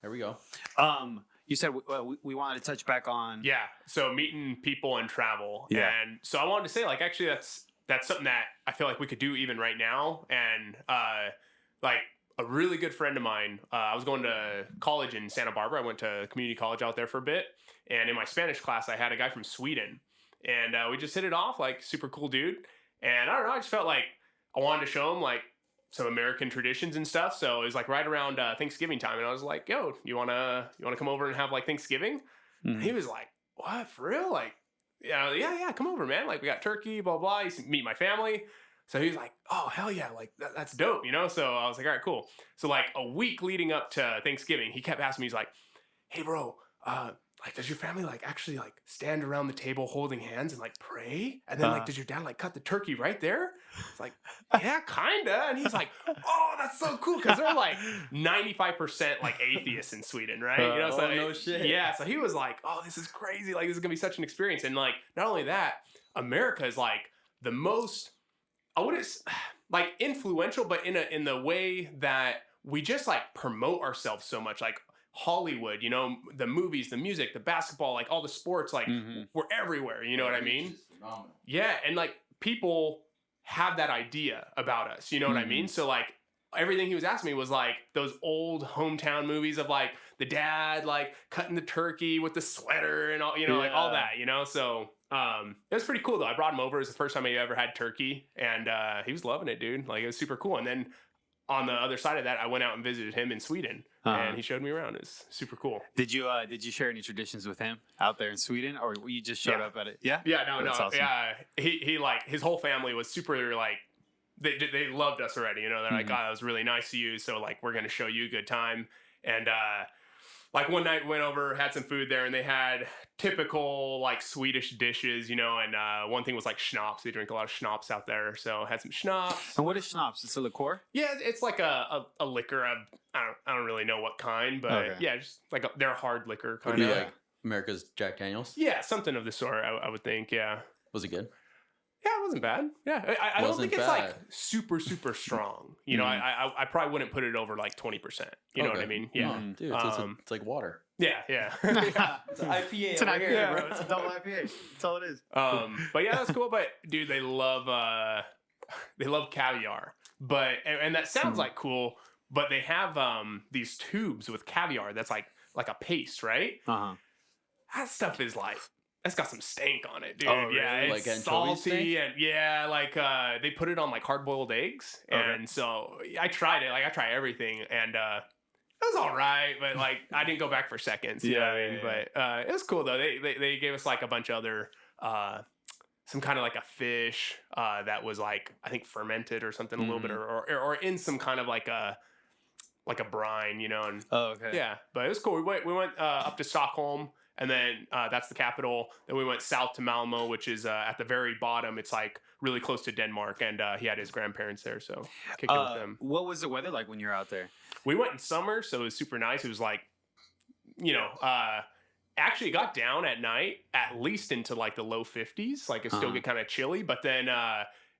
There we go. You said we wanted to touch back on. Yeah. So meeting people and travel. Yeah. And so I wanted to say, like, actually, that's something that I feel like we could do even right now. And like a really good friend of mine, I was going to college in Santa Barbara. I went to community college out there for a bit. And in my Spanish class, I had a guy from Sweden. And we just hit it off, like, super cool dude. And I don't know, I just felt like I wanted to show him, like, some American traditions and stuff. So it was like right around Thanksgiving time, and I was like, "Yo, you wanna come over and have like Thanksgiving?" And he was like, "What, for real? Like, yeah, come over, man. Like, we got turkey, blah blah. You meet my family." So he was like, "Oh, hell yeah, like that's dope, you know." So I was like, "All right, cool." So like a week leading up to Thanksgiving, he kept asking me, he's like, "Hey, bro, like, does your family like actually like stand around the table holding hands and like pray? And then like, does your dad like cut the turkey right there?" It's like, "Yeah, kinda." And he's like, "Oh, that's so cool," because they're like 95% like atheists in Sweden, right? You know, so no shit. Yeah, so he was like, "Oh, this is crazy! Like, this is gonna be such an experience." And like, not only that, America is like the most, I wouldn't like influential, but in the way that we just like promote ourselves so much, like Hollywood, you know, the movies, the music, the basketball, like all the sports, like we're everywhere. You know what I mean? Yeah, and like people have that idea about us. You know what I mean? So like everything he was asking me was like those old hometown movies of like the dad like cutting the turkey with the sweater and all, you know, like all that. You know, so it was pretty cool though. I brought him over. It was the first time he ever had turkey, and he was loving it, dude. Like, it was super cool. And then on the other side of that, I went out and visited him in Sweden, and he showed me around. It was super cool. Did you share any traditions with him out there in Sweden, or you just showed up at it? Yeah, no, awesome. Yeah. He like his whole family was super like they loved us already. You know, they're like, "Oh, that was really nice of you. So like, we're gonna show you a good time." And like one night went over, had some food there, and they had typical like Swedish dishes, you know, and one thing was like schnapps. They drink a lot of schnapps out there, so had some schnapps. And what is schnapps? It's a liqueur? Yeah, it's like a liquor. I don't really know what kind, but yeah, just like they're a hard liquor kind of. Like America's Jack Daniels? Yeah, something of the sort, I would think, yeah. Was it good? Yeah, it wasn't bad. Yeah, I don't think it's like super strong. You know, I probably wouldn't put it over like 20%. You know what I mean? Yeah. Dude, it's like water. Yeah. It's an IPA. It's an IPA, bro. It's a double IPA. That's all it is. But yeah, that's cool. But dude, they love caviar. But and that sounds like cool. But they have these tubes with caviar that's like a paste, right? That stuff is like, that's got some stank on it, dude. Oh, yeah, really? it's like salty and yeah, like they put it on like hard-boiled eggs, and so I tried it. Like, I try everything, and it was all right, but like I didn't go back for seconds. You know what I mean? But it was cool though. They gave us like a bunch of other some kind of like a fish that was like, I think fermented or something a little bit, or in some kind of like a brine, you know. And yeah, but it was cool. We went up to Stockholm. And then that's the capital. Then we went south to Malmo, which is at the very bottom. It's like really close to Denmark. And he had his grandparents there, so kicked it with them. What was the weather like when you were out there? We went in summer, so it was super nice. It was like, you know, actually got down at night at least into like the low 50s. Like, it still get kind of chilly. But then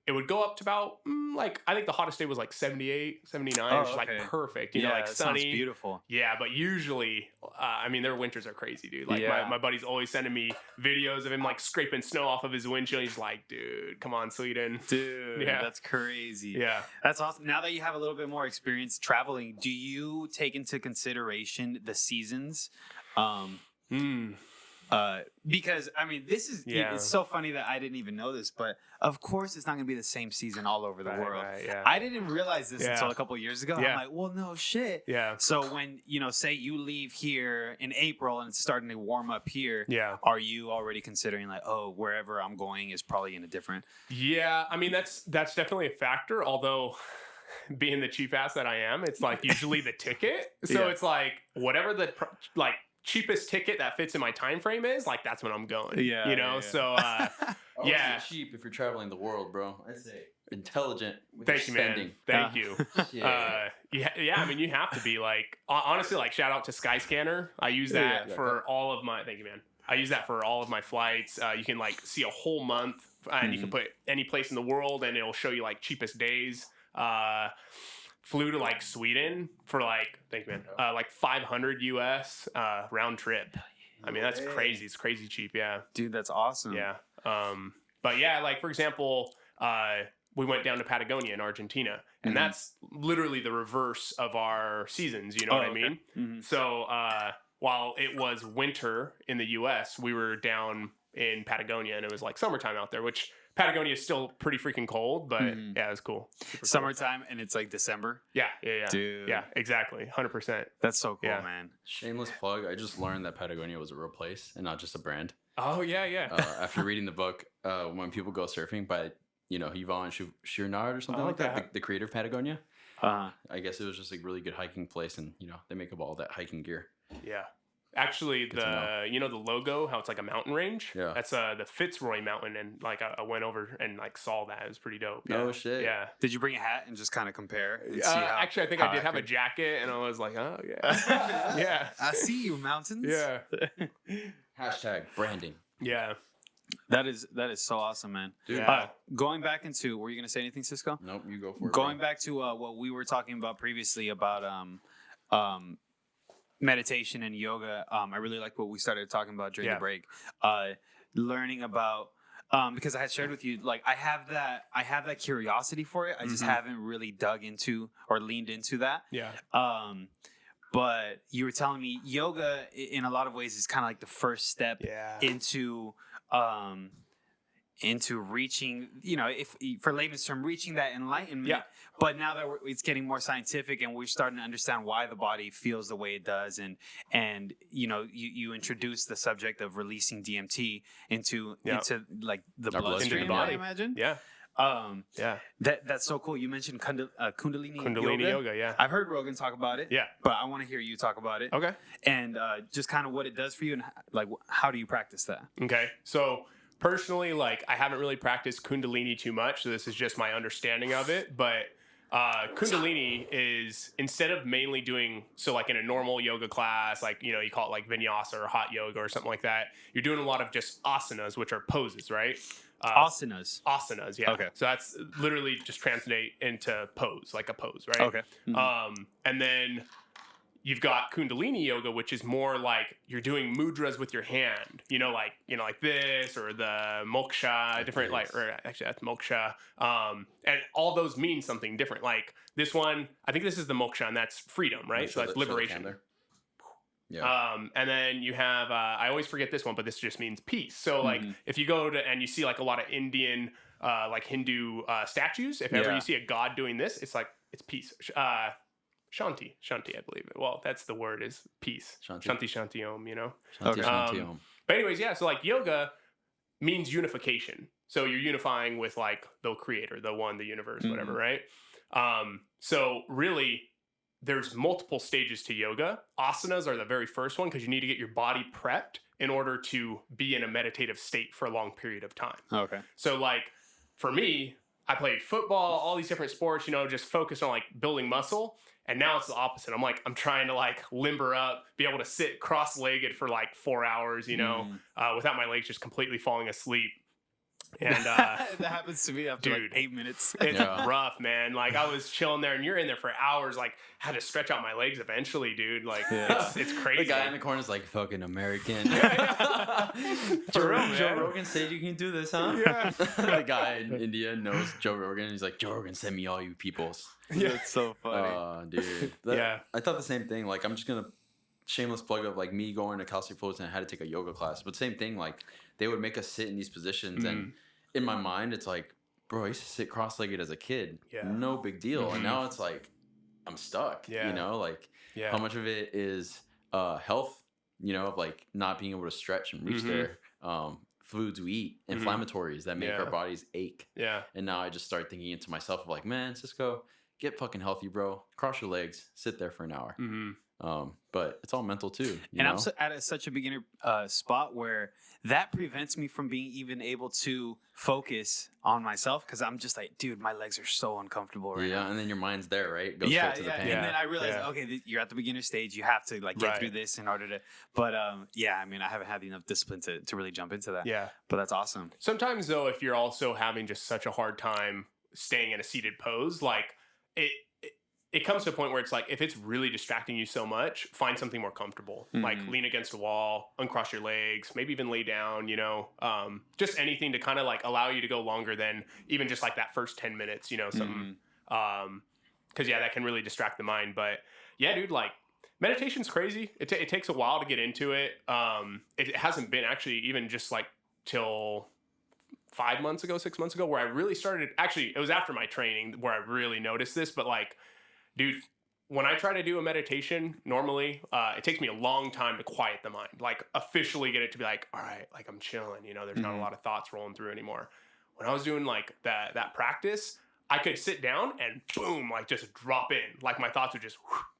it would go up to about, like, I think the hottest day was like 78, 79, which is like perfect. You know, like sunny. Sounds beautiful. Yeah, but usually, I mean, their winters are crazy, dude. Like, my buddy's always sending me videos of him, like, scraping snow off of his windshield. He's like, "Dude, come on, Sweden." Dude, that's crazy. Yeah. That's awesome. Now that you have a little bit more experience traveling, do you take into consideration the seasons? Because I mean, this is it's so funny that I didn't even know this, but of course it's not going to be the same season all over the world. Right, I didn't realize this until a couple of years ago. I'm like, well, no shit. Yeah. So when, you know, say you leave here in April and it's starting to warm up here, are you already considering like, oh, wherever I'm going is probably in a different? Yeah, I mean, that's definitely a factor. Although, being the cheap ass that I am, it's like usually the ticket. So it's like whatever the like cheapest ticket that fits in my time frame is, like, that's when I'm going. You know, so cheap if you're traveling the world, bro. I'd say intelligent with Thank your you, spending. man. Thank you. I mean, you have to be like, honestly, like, shout out to Skyscanner. I use that for all of my. Thank you, man. I use that for all of my flights. You can like see a whole month, and you can put any place in the world, and it'll show you like cheapest days. flew to like Sweden for like, thank you, man, like 500 US round trip. I mean, that's crazy. It's crazy cheap. Yeah. Dude, that's awesome. Yeah. But yeah, like for example, we went down to Patagonia in Argentina, and that's literally the reverse of our seasons. You know what I mean? Mm-hmm. So while it was winter in the US, we were down in Patagonia, and it was like summertime out there, which Patagonia is still pretty freaking cold, but yeah, it was cool. Super summertime, and it's like December. Yeah. Dude. Yeah, exactly. 100%. That's so cool, man. Shameless plug. I just learned that Patagonia was a real place and not just a brand. Oh, yeah. After reading the book, when people go surfing by, Yvon Chouinard or something like that, the creator of Patagonia. I guess it was just a really good hiking place, and, they make up all that hiking gear. Yeah. Actually, the logo, how it's like a mountain range. Yeah, that's the Fitzroy Mountain, and like I went over and like saw that. It was pretty dope. Yeah. Oh shit! Yeah. Did you bring a hat and just kind of compare? Actually, I think I did have a jacket, and I was like, oh yeah, yeah. I see you, mountains. Yeah. Hashtag branding. Yeah. That is so awesome, man. Dude. Going back into, were you gonna say anything, Cisco? Nope, you go for it. Going back to what we were talking about previously about meditation and yoga. I really like what we started talking about during the break. Learning about because I had shared with you, like I have that curiosity for it. I just haven't really dug into or leaned into that. Yeah. But you were telling me yoga in a lot of ways is kind of like the first step into reaching, if for layman's term, reaching that enlightenment. Yeah. But now that it's getting more scientific and we're starting to understand why the body feels the way it does, and you introduce the subject of releasing DMT into like the bloodstream, into the body. I imagine. Yeah. That's so cool. You mentioned Kundalini Yoga. Yeah. I've heard Rogan talk about it. Yeah. But I want to hear you talk about it. Okay. And just kind of what it does for you and like how do you practice that? Okay. So personally, like I haven't really practiced Kundalini too much, so this is just my understanding of it. But Kundalini is, instead of mainly doing, so like in a normal yoga class, like, you call it like vinyasa or hot yoga or something like that, you're doing a lot of just asanas, which are poses, right? Asanas, yeah. Okay. So that's literally just translate into pose, like a pose, right? Okay. Mm-hmm. And then you've got Kundalini Yoga, which is more like you're doing mudras with your hand, like this, or the moksha, different, like, or actually that's moksha. And all those mean something different. Like this one, I think this is the moksha, and that's freedom, right? So that's liberation. Yeah. And then you have, I always forget this one, but this just means peace. So like if you go to, and you see like a lot of Indian, like Hindu statues, if ever you see a god doing this, it's like, it's peace. Shanti, I believe it. Well, that's the word, is peace. Shanti Om, Shanti Om. But anyways, yeah, so like yoga means unification. So you're unifying with like the creator, the one, the universe, whatever, right? So really, there's multiple stages to yoga. Asanas are the very first one because you need to get your body prepped in order to be in a meditative state for a long period of time. Okay. So like for me, I played football, all these different sports, just focused on like building muscle. And now it's the opposite. I'm trying to like limber up, be able to sit cross-legged for like 4 hours, without my legs just completely falling asleep. And that happens to me after dude, like 8 minutes. It's rough, man. Like I was chilling there, and you're in there for hours. Like had to stretch out my legs eventually, dude. Like it's crazy. The guy in the corner is like, fucking American. For real, Joe Rogan said you can do this, huh? Yeah. The guy in India knows Joe Rogan. He's like, Joe Rogan, send me all you peoples. Yeah, it's so funny. Oh, dude. I thought the same thing. Like I'm just gonna shameless plug of like me going to Cal State Fullerton, and I had to take a yoga class. But same thing, like they would make us sit in these positions, and in my mind, it's like, bro, I used to sit cross-legged as a kid. Yeah. No big deal. And now it's like, I'm stuck. Yeah. How much of it is health, of like not being able to stretch and reach there. Foods we eat, inflammatories that make our bodies ache. Yeah. And now I just start thinking into myself of like, man, Cisco, get fucking healthy, bro. Cross your legs, sit there for an hour. But it's all mental too. And I'm at such a beginner spot where that prevents me from being even able to focus on myself, because I'm just like, dude, my legs are so uncomfortable right now. Yeah, and then your mind's there, right? Go straight to the pain. And then I realize, okay, you're at the beginner stage. You have to like get through this in order to. But I mean, I haven't had enough discipline to really jump into that. Yeah, but that's awesome. Sometimes though, if you're also having just such a hard time staying in a seated pose, like it comes to a point where it's like, if it's really distracting you so much, find something more comfortable. Like lean against a wall, uncross your legs, maybe even lay down, you know, just anything to kind of like allow you to go longer than even just like that first 10 minutes, you know, something. Cause yeah, that can really distract the mind. But yeah, dude, like meditation's crazy. It takes a while to get into it. It hasn't been actually even just like till 6 months ago, where I really started, actually, it was after my training where I really noticed this, but like, dude, when I try to do a meditation, normally, it takes me a long time to quiet the mind, like officially get it to be like, all right, like I'm chilling, you know, there's not a lot of thoughts rolling through anymore. When I was doing like that practice, I could sit down and boom, like just drop in. Like my thoughts would just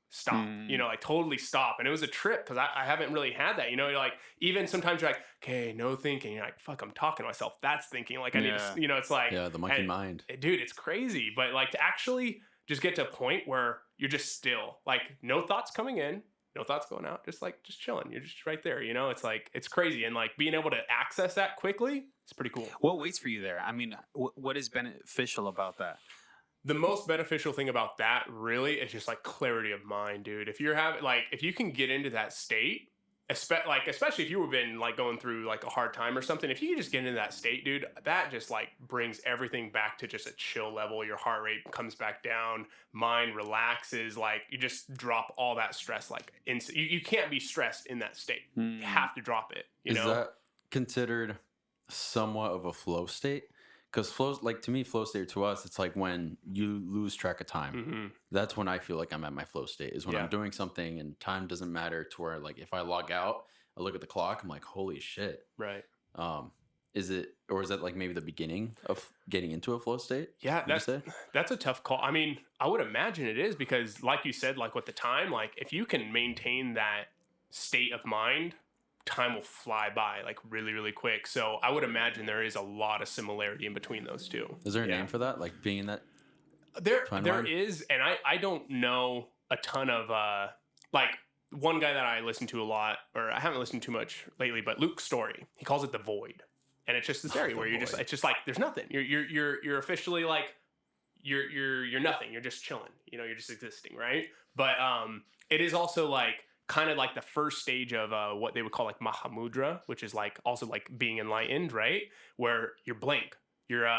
stop, you know, like totally stop. And it was a trip because I haven't really had that, you know, like even sometimes you're like, okay, no thinking. You're like, fuck, I'm talking to myself. That's thinking. Like I need to, you know, it's like, the monkey mind. Dude, it's crazy. But like to actually just get to a point where you're just still, like no thoughts coming in, no thoughts going out, just chilling. You're just right there, you know? It's like, it's crazy. And like being able to access that quickly, it's pretty cool. What waits for you there? I mean, what is beneficial about that? The most beneficial thing about that really is just like clarity of mind, dude. If you're having like, if you can get into that state, especially if you've been like going through like a hard time or something, if you can just get into that state, dude, that just like brings everything back to just a chill level. Your heart rate comes back down, mind relaxes, like you just drop all that stress. Like you can't be stressed in that state. You have to drop it. You know? Is that considered somewhat of a flow state? Because flow, like to me, flow state to us, it's like when you lose track of time. That's when I feel like I'm at my flow state, is when I'm doing something and time doesn't matter, to where like if I log out, I look at the clock, I'm like, holy shit. Right. Is it, or is that like maybe the beginning of getting into a flow state? Yeah, that's a tough call. I mean, I would imagine it is, because like you said, like with the time, like if you can maintain that state of mind, time will fly by like really, really quick. So I would imagine there is a lot of similarity in between those two. Is there a name for that? Like being in that? There is, and I don't know a ton of like one guy that I listen to a lot, or I haven't listened to much lately, but Luke Story. He calls it the void, and it's just this area where you're it's just like there's nothing. You're officially like you're nothing. You're just chilling. You know, you're just existing, right? But it is also like kind of like the first stage of what they would call like Mahamudra, which is like also like being enlightened, right? Where you're blank. You're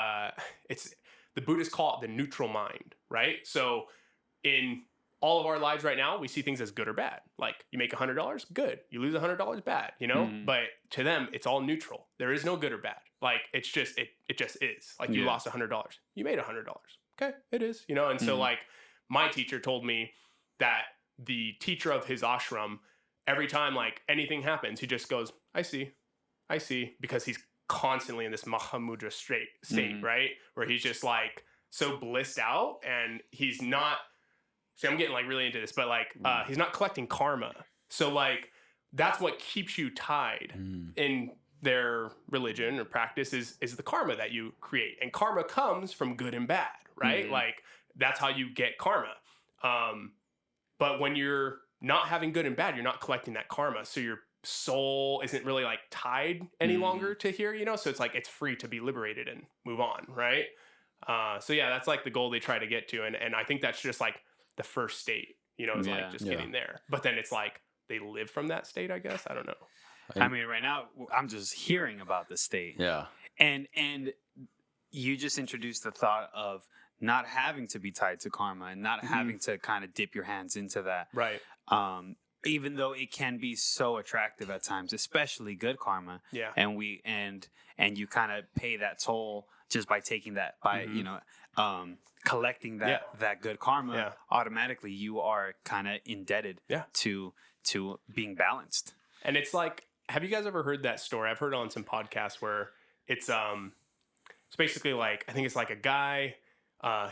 it's the Buddhists call it the neutral mind, right? So in all of our lives right now, we see things as good or bad. Like you make $100, good. You lose $100, bad, you know? But to them, it's all neutral. There is no good or bad. Like it's just, it just is. Like you lost $100. You made $100. Okay, it is, you know? And so like my teacher told me that the teacher of his ashram, every time like anything happens, he just goes, I see, because he's constantly in this Mahamudra state, right? Where he's just like so blissed out, and he's not, see, I'm getting like really into this, but like he's not collecting karma. So like that's what keeps you tied in their religion or practice is the karma that you create. And karma comes from good and bad, right? Like that's how you get karma. But when you're not having good and bad, you're not collecting that karma. So your soul isn't really like tied any longer to here, you know? So it's like, it's free to be liberated and move on, right? So yeah, that's like the goal they try to get to. And I think that's just like the first state, you know, is like just getting there. But then it's like, they live from that state, I guess. I don't know. I mean, right now I'm just hearing about the state. Yeah. And you just introduced the thought of not having to be tied to karma and not having to kind of dip your hands into that. Right. Even though it can be so attractive at times, especially good karma. Yeah. And you kind of pay that toll just by taking that, by, you know, collecting that good karma, automatically you are kind of indebted to being balanced. And it's like, have you guys ever heard that story? I've heard it on some podcasts where it's basically like, I think it's like a guy,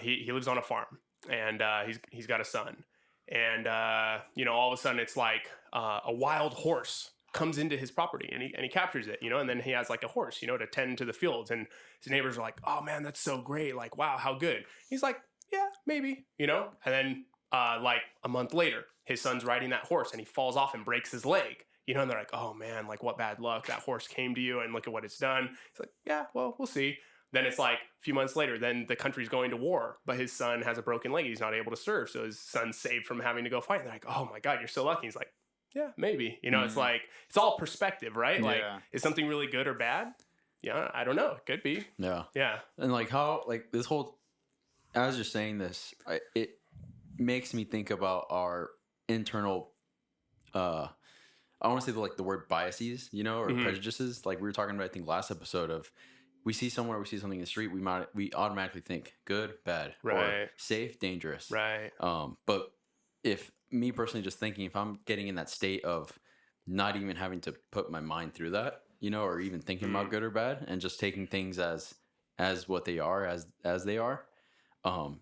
he lives on a farm, and he's got a son, and you know, all of a sudden it's like a wild horse comes into his property, and he captures it, you know, and then he has like a horse, you know, to tend to the fields, and his neighbors are like, oh man, that's so great, like wow, how good. He's like, yeah, maybe, you know, and then like a month later, his son's riding that horse and he falls off and breaks his leg. You know, and they're like, oh man, like what bad luck, that horse came to you and look at what it's done. He's like, yeah, well, we'll see. then it's like a few months later, then the country's going to war, but his son has a broken leg. He's not able to serve. So his son's saved from having to go fight. And they're like, oh my God, you're so lucky. He's like, yeah, maybe. You know, it's like, it's all perspective, right? Like, is something really good or bad? Yeah, I don't know. It could be. Yeah. Yeah. And like how, like this whole, as you're saying this, it makes me think about our internal, I want to say like the word biases, you know, or prejudices. Like we were talking about, I think last episode of, we see something in the street, we automatically think good, bad, or safe, dangerous. Right. But if me personally just thinking, if I'm getting in that state of not even having to put my mind through that, you know, or even thinking about good or bad, and just taking things as what they are, as they are,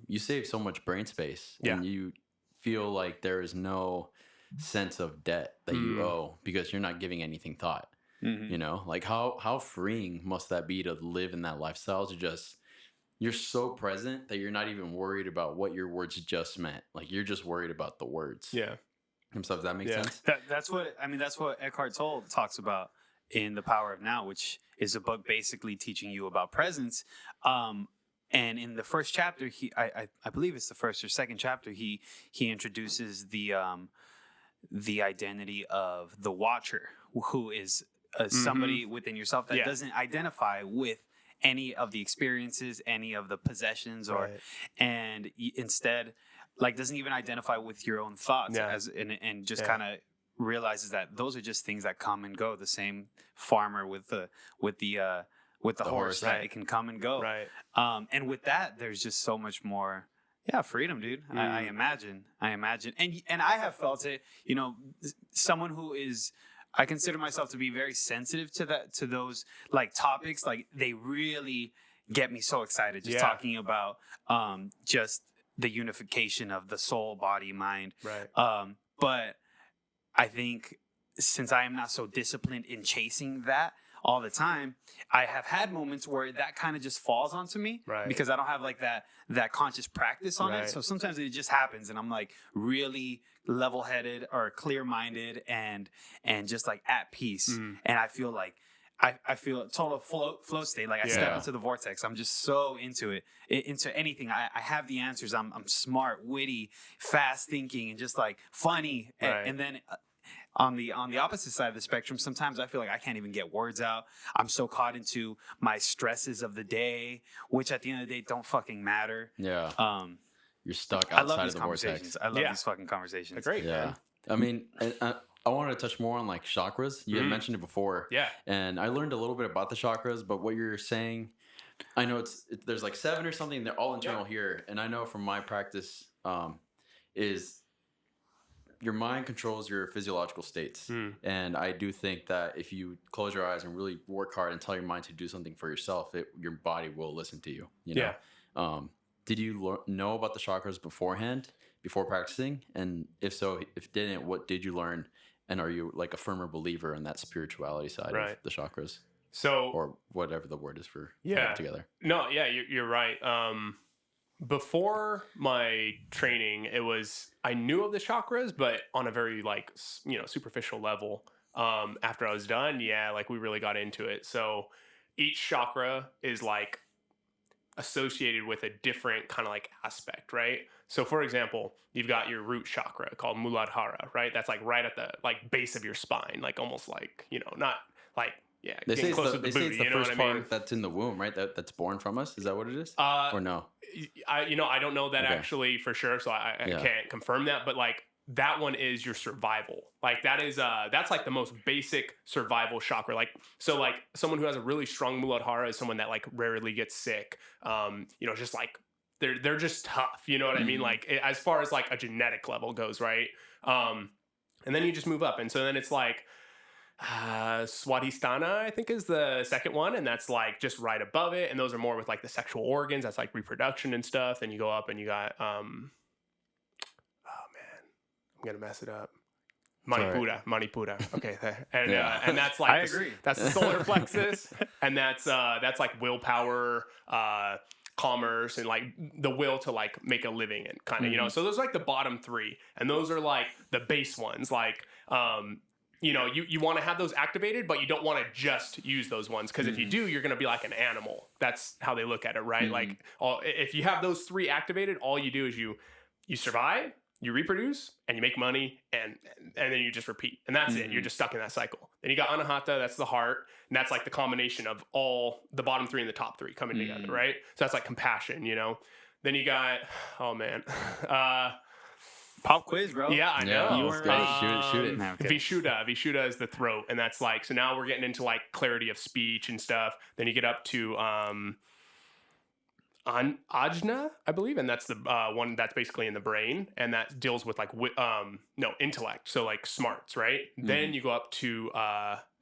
you save so much brain space, and you feel like there is no sense of debt that you owe because you're not giving anything thought. You know, like how freeing must that be to live in that lifestyle, to just, you're so present that you're not even worried about what your words just meant. Like you're just worried about the words. Yeah. And stuff. Does that make sense? That's what Eckhart Tolle talks about in The Power of Now, which is a book basically teaching you about presence. And in the first chapter, I believe it's the first or second chapter, he introduces the identity of the watcher, who is somebody within yourself that doesn't identify with any of the experiences, any of the possessions, and instead, like, doesn't even identify with your own thoughts, and just kind of realizes that those are just things that come and go. The same farmer with the horse, that it can come and go. Right. And with that, there's just so much more. Yeah, freedom, dude. I imagine, and I have felt it. You know, someone who is, I consider myself to be very sensitive to those like topics. Like they really get me so excited just talking about just the unification of the soul, body, mind. Right. But I think since I am not so disciplined in chasing that all the time, I have had moments where that kind of just falls onto me because I don't have like that conscious practice on it. So sometimes it just happens and I'm like really level-headed or clear-minded and just like at peace. And I feel like I feel a total flow state. Like I step into the vortex. I'm just so into it, into anything. I have the answers. I'm smart, witty, fast thinking, and just like funny. And then on the opposite side of the spectrum, sometimes I feel like I can't even get words out. I'm so caught into my stresses of the day, which at the end of the day don't fucking matter. Yeah. You're stuck outside of the vortex. I love these fucking conversations. They're great, man. I mean, I wanted to touch more on like chakras. You had mentioned it before. Yeah. And I learned a little bit about the chakras, but what you're saying, I know there's like 7 or something. They're all internal here. And I know from my practice is your mind controls your physiological states. And I do think that if you close your eyes and really work hard and tell your mind to do something for yourself, your body will listen to you. You know? Yeah. Did you know about the chakras beforehand, before practicing? And if so, if didn't, what did you learn? And are you like a firmer believer in that spirituality side of the chakras? So, or whatever the word is for together. No, yeah, you're right. Before my training, I knew of the chakras, but on a very like, superficial level. After I was done, like we really got into it. So each chakra is like associated with a different kind of like aspect, right? So for example, you've got your root chakra called Muladhara, right? That's like right at the like base of your spine, like almost like, not like, they say close to the booty, it's the first part that's in the womb, right? That's born from us. Is that what it is? Or no? I don't know that actually for sure. So I can't confirm that, but like that one is your survival. Like that is, that's like the most basic survival chakra. Like, so like someone who has a really strong Muladhara is someone that like rarely gets sick. Just like, they're just tough. You know what I mean? Like as far as like a genetic level goes, right? And then you just move up. And so then it's like, Swadhisthana, I think, is the second one, and that's like just right above it. And those are more with like the sexual organs. That's like reproduction and stuff. And you go up and you got oh man, I'm gonna mess it up. Manipura. Okay, and that's like I agree. That's the solar plexus, and that's like willpower, commerce, and like the will to like make a living and kind of So those are like the bottom 3, and those are like the base ones. Like you want to have those activated, but you don't want to just use those ones. Because if you do, you're going to be like an animal. That's how they look at it, right? Like if you have those 3 activated, all you do is you survive, you reproduce, and you make money, and then you just repeat. And that's it. You're just stuck in that cycle. Then you got Anahata, that's the heart. And that's like the combination of all the bottom 3 and the top 3 coming together, right? So that's like compassion, Then you got, oh man. Pop quiz, bro. Yeah, I know. You weren't ready. Shoot it. No, okay. Vishuddha is the throat, and that's like, so now we're getting into like clarity of speech and stuff. Then you get up to Ajna, I believe, and that's the one that's basically in the brain, and that deals with like intellect, so like smarts, right? Then you go up to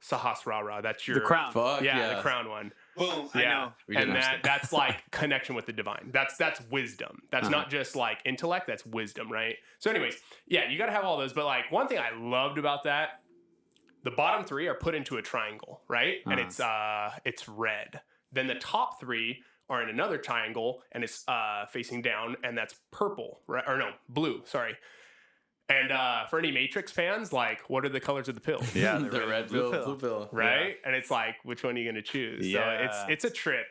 Sahasrara, that's your the crown. Fuck the crown one. Boom. Yeah, I know. and that's like connection with the divine. That's wisdom. That's not just like intellect. That's wisdom, right? So, anyways, yeah, you got to have all those. But like one thing I loved about that, the bottom 3 are put into a triangle, right? And it's red. Then the top 3 are in another triangle, and it's facing down, and that's purple, right? Or no, blue. Sorry. And for any Matrix fans, like, what are the colors of the pills? Yeah, the red pill, blue pill, right? Yeah. And it's like, which one are you gonna choose? Yeah. So it's a trip.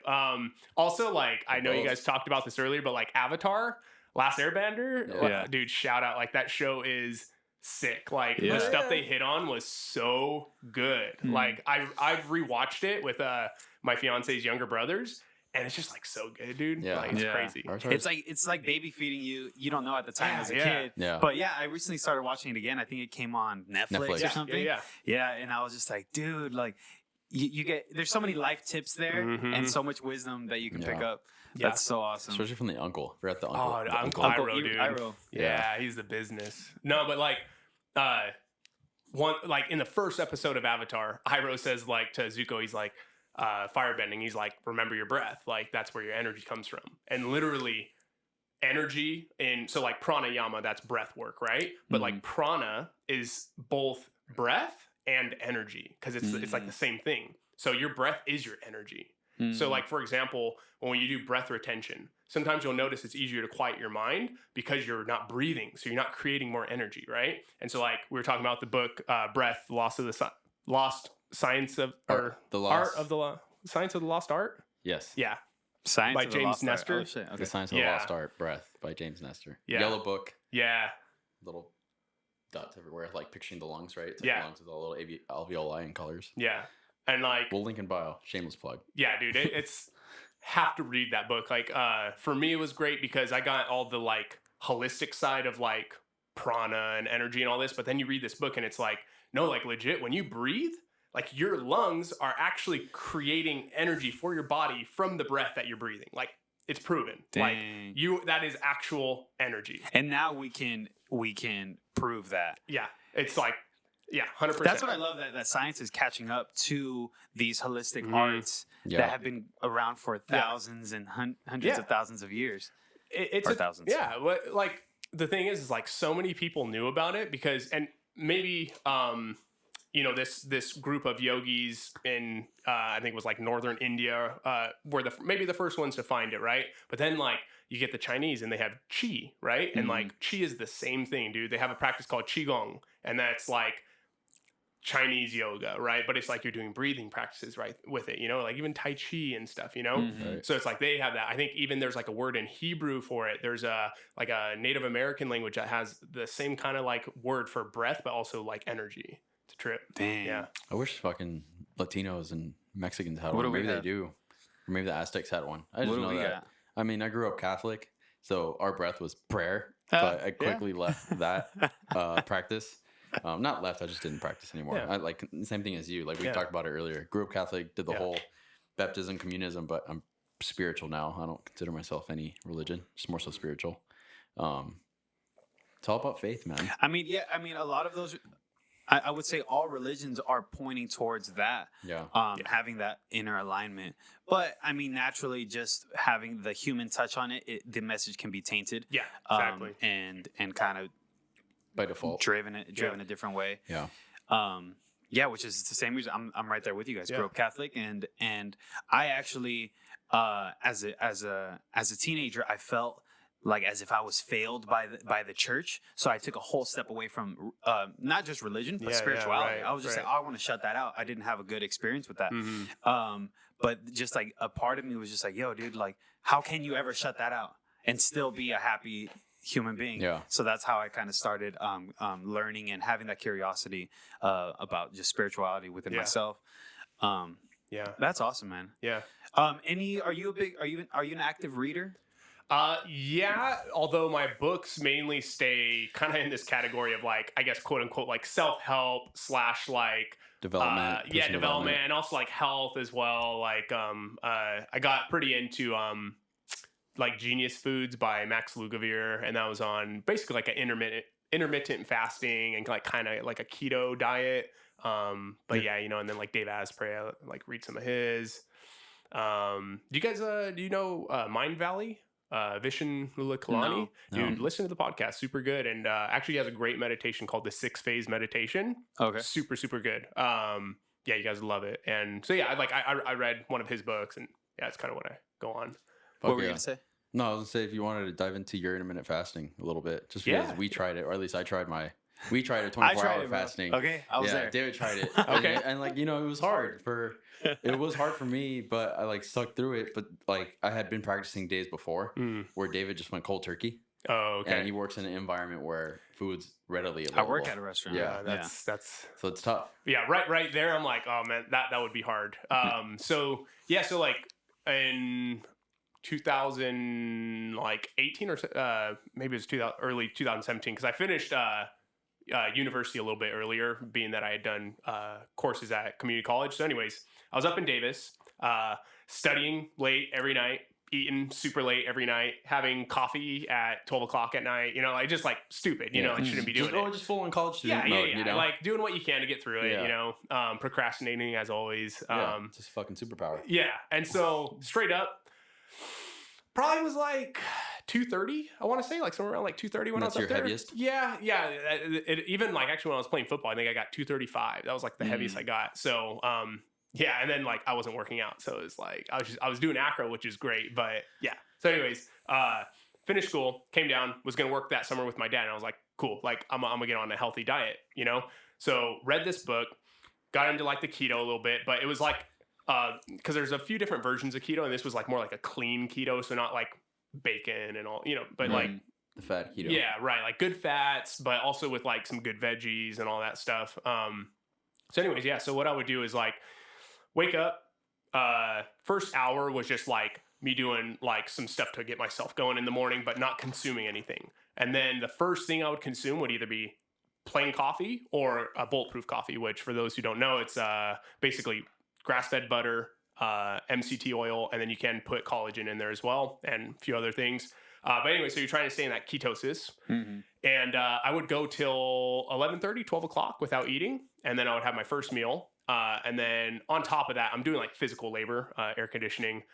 Also, like, I know you guys talked about this earlier, but like Avatar, Last Airbender, dude, shout out! Like that show is sick. Like the stuff they hit on was so good. Like I've rewatched it with my fiance's younger brothers. And it's just like so good, dude. Yeah. Like, it's crazy. It's like baby feeding you. You don't know at the time as a kid. Yeah. But yeah, I recently started watching it again. I think it came on Netflix or something. Yeah. And I was just like, dude, like you get, there's so many life tips there and so much wisdom that you can pick up. That's so awesome. Especially from the uncle. Forgot the uncle. Oh, Uncle Iroh, dude. Iroh. Yeah, he's the business. No, but like, in the first episode of Avatar, Iroh says like to Zuko, he's like, firebending, he's like, remember your breath, like that's where your energy comes from. And literally energy so like pranayama, that's breath work, right? But like prana is both breath and energy, because it's like the same thing. So your breath is your energy. So like, for example, when you do breath retention, sometimes you'll notice it's easier to quiet your mind because you're not breathing, so you're not creating more energy, right? And so like we were talking about the book Breath, Science of the Lost Art. Yes. Yeah. Science by James Nestor. Oh, shit. Okay. The Science of the Lost Art. Breath by James Nestor. Yeah. Yellow book. Yeah. Little dots everywhere, like picturing the lungs, right? It's like the lungs with all little alveoli and colors. Yeah. And like, we'll link in bio. Shameless plug. Yeah, dude. It's have to read that book. Like, for me, it was great because I got all the like holistic side of like prana and energy and all this. But then you read this book and it's like, no, like legit, when you breathe, like your lungs are actually creating energy for your body from the breath that you're breathing. Like it's proven. Dang. Like that is actual energy. And now we can prove that. Yeah. It's like, yeah, 100%. That's what I love, that science is catching up to these holistic arts that have been around for thousands and hundreds of thousands of years. Thousands. Yeah. Like the thing is like so many people knew about it because, and maybe, this group of yogis in I think it was like northern India were maybe the first ones to find it, right? But then like you get the Chinese and they have Qi, right? And like Qi is the same thing, dude. They have a practice called Qigong, and that's like Chinese yoga, right? But it's like you're doing breathing practices, right, with it, like even Tai Chi and stuff, Right. So it's like they have that. I think even there's like a word in Hebrew for it. There's a Native American language that has the same kind of like word for breath, but also like energy. It's a trip. Damn. Yeah. I wish fucking Latinos and Mexicans had one. Maybe they do. Or maybe the Aztecs had one. I just know that. Got? I mean, I grew up Catholic, so our breath was prayer, but I quickly left that practice. Not left, I just didn't practice anymore. I like the same thing as you. Like we talked about it earlier. Grew up Catholic, did the whole baptism, communism, but I'm spiritual now. I don't consider myself any religion, just more so spiritual. It's all about faith, man. I mean, a lot of those, I would say all religions are pointing towards that. Having that inner alignment. But I mean, naturally, just having the human touch on it, the message can be tainted. Yeah, exactly. And kind of by default driven a different way. Which is the same reason I'm right there with you guys. Grew up Catholic, and I actually as a teenager I felt like as if I was failed by the church. So I took a whole step away from not just religion, but spirituality. I was just like, I want to shut that out. I didn't have a good experience with that. But just like a part of me was just like, yo, dude, like, how can you ever shut that out and still be a happy human being? Yeah. So that's how I kind of started learning and having that curiosity about just spirituality within myself. That's awesome, man. Yeah. Are you an active reader? Yeah, although my books mainly stay kind of in this category of like, I guess, quote unquote, like self-help / like development. Development, and also like health as well. Like, I got pretty into like Genius Foods by Max Lugavere, and that was on basically like an intermittent fasting and like kind of like a keto diet. But yeah, you know, and then like Dave Asprey, I like read some of his. Do you guys do you know Mind Valley? Vishen Lulakalani? No. Dude, listen to the podcast, super good. And actually he has a great meditation called the 6-phase meditation. Okay. Super, super good. Yeah, you guys love it. And so yeah, I read one of his books, and yeah, it's kind of what I go on. What were you gonna say? No, I was gonna say if you wanted to dive into your intermittent fasting a little bit, just because we tried it, or at least I tried we tried a 24-hour fasting. Okay, I was there. David tried it. Okay. And like, you know, it was hard for me, but I like stuck through it. But like I had been practicing days before where David just went cold turkey. Oh, okay. And he works in an environment where food's readily available. I work at a restaurant. Yeah, that's so it's tough. Yeah, right there. I'm like, oh man, that would be hard. So like in 2018 or maybe it was early 2017, because I finished university a little bit earlier, being that I had done courses at community college. So anyways, I was up in Davis, studying late every night, eating super late every night, having coffee at 12 o'clock at night, you know, like just like stupid, you know, I shouldn't be doing it. Just full on college student mode, you know? Like doing what you can to get through it, you know, procrastinating as always. Just fucking superpower. Yeah. And so straight up, probably was like 2:30, I want to say, like somewhere around like 2:30 when I was up there. Heaviest? Yeah. Even like actually when I was playing football, I think I got 2:35. That was like the heaviest I got. So, yeah, and then like I wasn't working out, so it was like I was doing acro, which is great, but yeah. So anyways, finished school, came down, was gonna work that summer with my dad, and I was like, cool, like I'm gonna get on a healthy diet, you know. So read this book, got into like the keto a little bit, but it was like because there's a few different versions of keto, and this was like more like a clean keto, so not like bacon and all, you know, but like the fat keto. Yeah, right, like good fats, but also with like some good veggies and all that stuff. So anyways, yeah. So what I would do is like wake up. First hour was just like me doing like some stuff to get myself going in the morning, but not consuming anything. And then the first thing I would consume would either be plain coffee or a bulletproof coffee, which for those who don't know, it's basically grass-fed butter, MCT oil, and then you can put collagen in there as well, and a few other things. But anyway, so you're trying to stay in that ketosis. And I would go till 11:30, 12 o'clock without eating, and then I would have my first meal. And then on top of that, I'm doing like physical labor, air conditioning.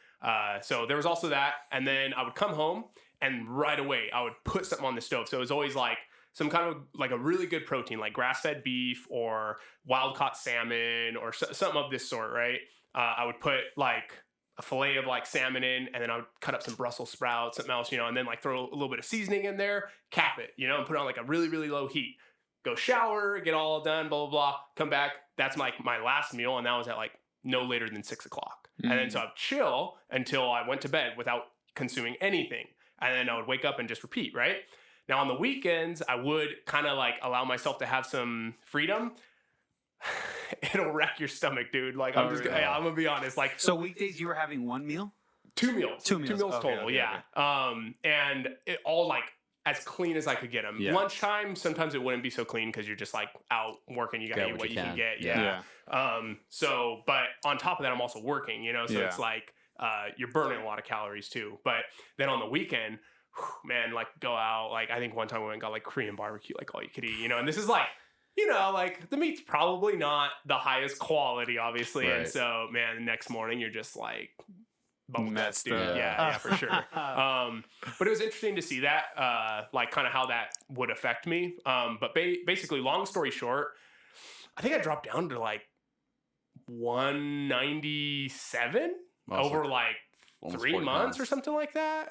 So there was also that. And then I would come home, and right away I would put something on the stove. So it was always like some kind of like a really good protein, like grass-fed beef or wild-caught salmon or something of this sort, right? I would put like a fillet of like salmon in, and then I would cut up some Brussels sprouts, something else, you know, and then like throw a little bit of seasoning in there, cap it, you know, and put it on like a really, really low heat. Go shower, get all done, blah, blah, blah, come back. That's like my last meal, and that was at like no later than 6 o'clock. And then so I'd chill until I went to bed without consuming anything. And then I would wake up and just repeat, right? Now on the weekends, I would kind of like allow myself to have some freedom. It'll wreck your stomach, dude. Like I'm gonna be honest. Like, so weekdays you were having one meal? Two meals total. Okay. Yeah. And it all like as clean as I could get them. Yeah. Lunchtime, sometimes it wouldn't be so clean because you're just like out working. You gotta eat what you can get. Yeah. So, but on top of that, I'm also working, you know, so it's like, you're burning a lot of calories too. But then on the weekend, man, like go out. Like I think one time we went and got like Korean barbecue, like all you could eat, you know, and this is like, you know, like the meat's probably not the highest quality, obviously. Right. And so, man, the next morning you're just like, messed, dude. Yeah, for sure. But it was interesting to see that, like kind of how that would affect me. But basically, long story short, I think I dropped down to like 197 over like almost 3 months or something like that.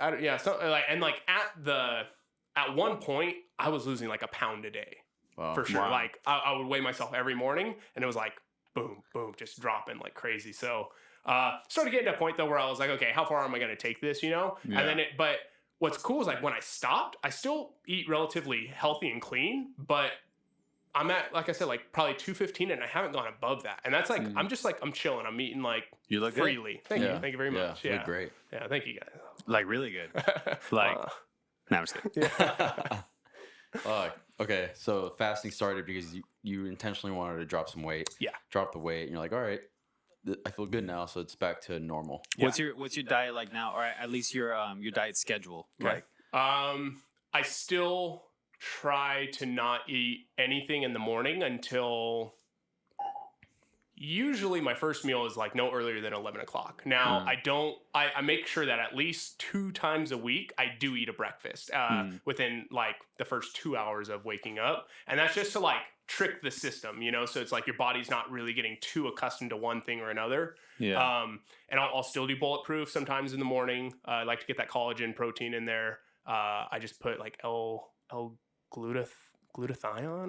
At one point I was losing like a pound a day. Wow. For sure. Wow. Like I would weigh myself every morning and it was like boom, boom, just dropping like crazy. So started getting to a point though where I was like, okay, how far am I going to take this, you know? Yeah. And then but what's cool is like when I stopped, I still eat relatively healthy and clean, but I'm at, like I said, like probably 215 and I haven't gone above that. And that's like, I'm chilling. I'm eating like you look freely. Good. Thank you very much. Yeah. You look great. Yeah. Thank you guys. Like really good. Like, no, I'm just kidding. Okay. So fasting started because you intentionally wanted to drop some weight. Yeah. Drop the weight and you're like, all right, I feel good now. So it's back to normal. Yeah. What's your diet like now? Or at least your diet schedule? Okay. Like? I still try to not eat anything in the morning until usually my first meal is like no earlier than 11 o'clock. Now I make sure that at least 2 times a week I do eat a breakfast within like the first 2 hours of waking up. And that's just to like trick the system, you know? So it's like your body's not really getting too accustomed to one thing or another. Yeah. And I'll still do bulletproof sometimes in the morning. I like to get that collagen protein in there. I just put like glutathione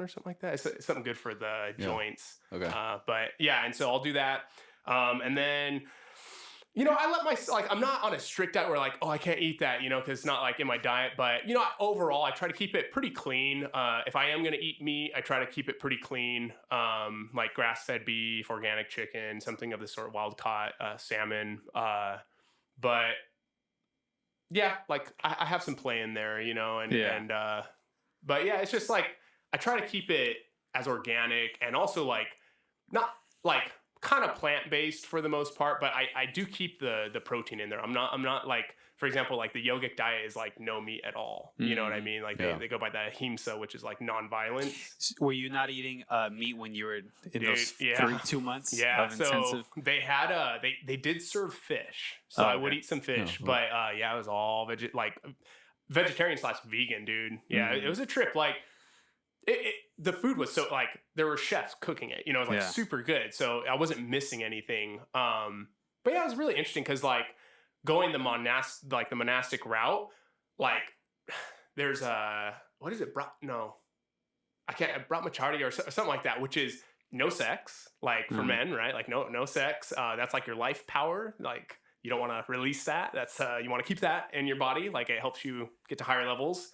or something like that. It's something good for the joints. Okay. But yeah, and so I'll do that. And then, you know, I let myself, like, I'm not on a strict diet where like, oh, I can't eat that, you know, because it's not like in my diet. But, you know, overall, I try to keep it pretty clean. If I am going to eat meat, I try to keep it pretty clean. Like grass-fed beef, organic chicken, something of the sort, wild-caught salmon. But yeah, like I have some play in there, you know, but yeah, it's just like I try to keep it as organic and also like not like kind of plant-based for the most part, but I do keep the protein in there. I'm not like, for example, like the yogic diet is like no meat at all. You know what I mean? Like they go by the ahimsa, which is like non-violence. Were you not eating meat when you were in those 2 months? Yeah. Of so intensive? they had they did serve fish, so I would eat some fish, but it was all vegetarian/vegan, dude. Yeah, it was a trip. Like the food was so like there were chefs cooking it. You know, it was like super good. So I wasn't missing anything. But yeah, it was really interesting because like going the monastic route, like there's what is it? Brahmacharya or something like that, which is no sex, like for men, right? Like no sex. That's like your life power. Like you don't want to release that. That's you want to keep that in your body. Like it helps you get to higher levels.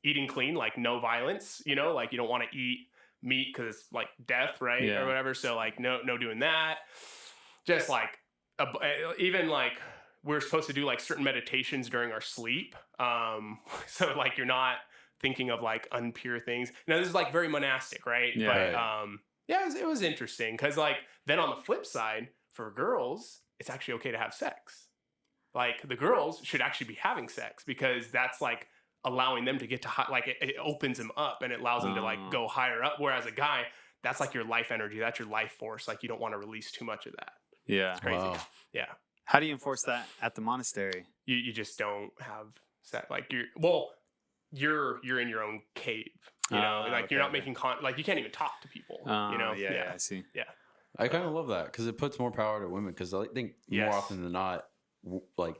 Eating clean, like no violence, you know, like you don't want to eat meat because it's like death, right? Or whatever. So like no doing that. Just like even like we're supposed to do like certain meditations during our sleep. So like you're not thinking of like unpure things. Now this is like very monastic, right? Yeah. But it was interesting because like then on the flip side for girls, it's actually okay to have sex. Like the girls should actually be having sex because that's like allowing them to get to like it opens them up and it allows them to like go higher up. Whereas a guy, that's like your life energy. That's your life force. Like you don't want to release too much of that. Yeah. It's crazy. Wow. Yeah. How do you enforce that at the monastery? You just don't have sex. Like you're in your own cave, you know, like you're not making like you can't even talk to people, you know? Yeah, I see. Yeah. I kind of love that because it puts more power to women because I think more often than not, like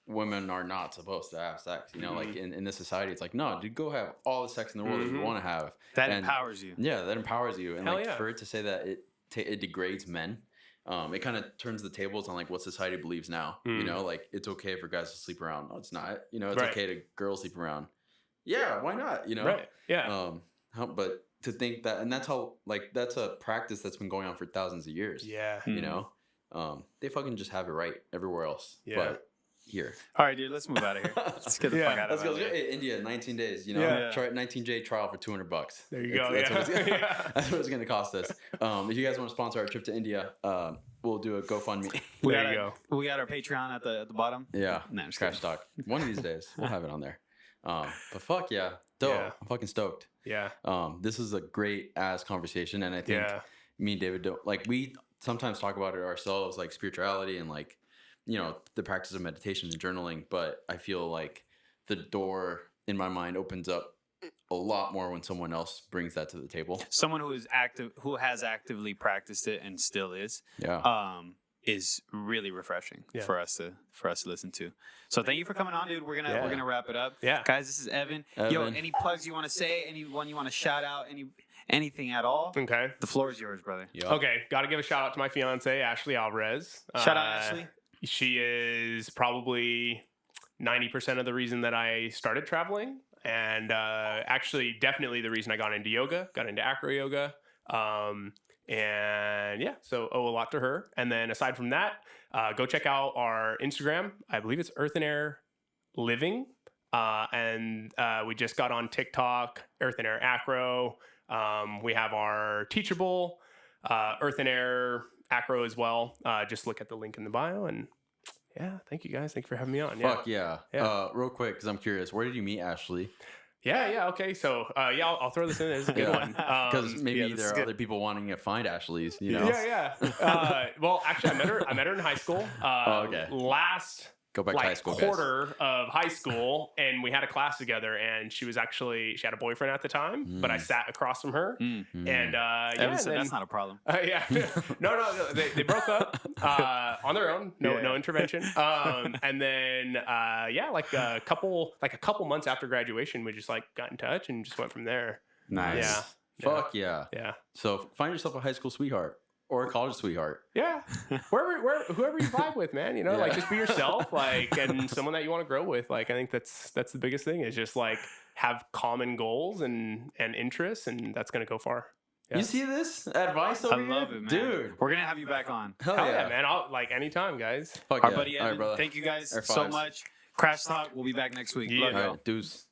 women are not supposed to have sex, you know, like in this society, it's like, no, dude, go have all the sex in the world that you want to have. That empowers you. Yeah, that empowers you. And for it to say that it degrades men, it kind of turns the tables on like what society believes now, you know, like it's okay for guys to sleep around. No, it's not, you know, it's okay to girls sleep around. Yeah, why not, you know? Right. Yeah. But to think that, and that's how, like, that's a practice that's been going on for thousands of years. Yeah. You know, they fucking just have it right everywhere else. Yeah. But here. All right, dude, let's move out of here. Let's get the fuck out of here. Let's go. India, 19 days, you know, try 19-day trial for $200. There you go. That's what it's going to cost us. If you guys want to sponsor our trip to India, we'll do a GoFundMe. There you go. We got our Patreon at the bottom. Yeah. Krash Talk. One of these days, we'll have it on there. But fuck yeah. Dope. Yeah. I'm fucking stoked. Yeah. This is a great ass conversation. And I think me and David we sometimes talk about it ourselves, like spirituality and like, you know, the practice of meditation and journaling. But I feel like the door in my mind opens up a lot more when someone else brings that to the table. Someone who is active, who has actively practiced it and still is. Yeah. is really refreshing for us to listen to. So thank you for coming on, dude. We're gonna wrap it up. Yeah, guys, this is Evan. Yo, any plugs you want to say? Anyone you want to shout out? Anything at all? Okay, the floor is yours, brother. Yep. Okay, got to give a shout out to my fiance Ashley Alvarez. Shout out, Ashley. She is probably 90% of the reason that I started traveling, and actually definitely the reason I got into yoga, got into Acroyoga. And yeah, so owe a lot to her. And then aside from that, go check out our Instagram. I believe it's Earth and Air Living. And we just got on TikTok, Earth and Air Acro. We have our Teachable, Earth and Air Acro as well. Just look at the link in the bio. And yeah, thank you guys. Thank you for having me on. Fuck yeah. Real quick, because I'm curious, where did you meet Ashley? Yeah. Okay. So, I'll throw this in. It's a good one. Because maybe there are other people wanting to find Ashley's, you know? Yeah. Well, actually, I met her in high school. Last Go back to high school, quarter of high school, and we had a class together, and she had a boyfriend at the time, but I sat across from her, and Evan said that's not a problem. No, they broke up on their own, no intervention, and then like a couple months after graduation, we just like got in touch and just went from there. Nice. Fuck yeah. So find yourself a high school sweetheart. Or a college sweetheart. Yeah. Whoever you vibe with, man, like just be yourself, and someone that you want to grow with. I think that's the biggest thing is just have common goals and interests, and that's going to go far. Yeah. You see this advice over here? I love it, man. Dude. We're going to have you back on. Hell yeah, man. I'll anytime, guys. Our buddy Evan, thank you guys so much. Krash Talk, we'll be back next week. All right, deuce.